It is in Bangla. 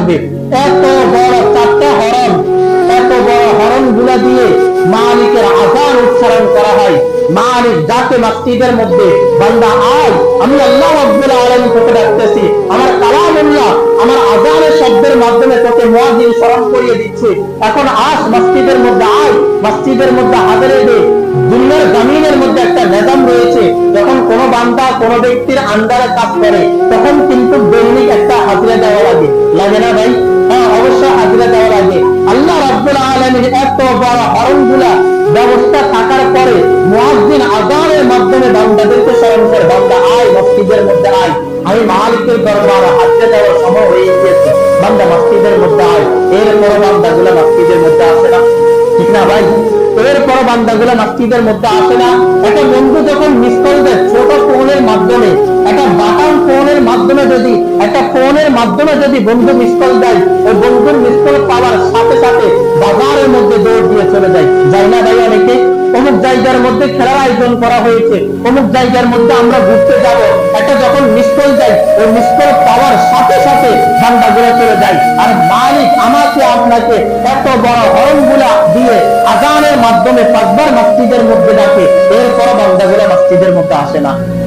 আসবে। এত বড় চারটা হরণ, এত বড় হরণ গুলা দিয়ে মালিকের আযান উচ্চারণ করা হয়। মালিক যাকে মসজিদের মধ্যে, বান্দা আয়, আমি আল্লাহ রাব্বুল আলামিন তোকে ডাকতেছি, আমার কালামুল্লাহ আমার আযানের শব্দের মাধ্যমে তোকে মুয়াজ্জিন স্মরণ করিয়ে দিচ্ছে, এখন আস মসজিদের মধ্যে আয়, মসজিদের মধ্যে হাজিরে দে। দুনিয়ার জমিনের মধ্যে একটা নিজাম রয়েছে, যখন কোন বান্দা কোন ব্যক্তির আন্ডারে কাজ করে তখন কিন্তু দৈনিক একটা হাজিরা দেওয়া লাগে, লাগে না ভাই? হ্যাঁ, অবশ্যই হাজিরা দেওয়া লাগে। আল্লাহ রাব্বুল আলামিন এত বড় হরণগুলা ব্যবস্থা থাকার পরে মুয়াজ্জিন আযানের মাধ্যমে বান্দাদেরকে স্মরণ করে, বান্দা আয় মসজিদের মধ্যে আয়, আমি মালিকের দরবারে হাজিরা দেওয়ার সময় হয়ে গিয়েছে, বান্দা মসজিদের মধ্যে আয়। এরপর বান্দাগুলা মসজিদের মধ্যে আসে না, ঠিক না ভাই? এরপর বান্দাগুলা মসজিদের মধ্যে আসে না। একটা বন্ধু যখন মিস কল দেয় ছোট ফোনের মাধ্যমে, একটা বাটন ফোনের মাধ্যমে, যদি একটা ফোনের মাধ্যমে যদি বন্ধু মিস কল দেয়, ওই বন্ধুর মিস কল পাওয়ার সাথে সাথে বাজারের মধ্যে দৌড় দিয়ে চলে যায়, যায় না ভাই? অনেকে অমুক জায়গার মধ্যে খেলার আয়োজন করা হয়েছে, অমুক জায়গার মধ্যে আমরা ঘুরতে যাব, একটা যখন মিস কল দেয় ওই মিস কল পাওয়ার সাথে সাথে বান্দাগুলা চলে যায়। আর মালিক আমাকে আপনাকে এত বড় হরণগুলা দিয়ে আযানের মাধ্যমে পাঁচবার মসজিদের মধ্যে ডাকে, এরপর বান্দাগুলা মসজিদের মধ্যে আসে না।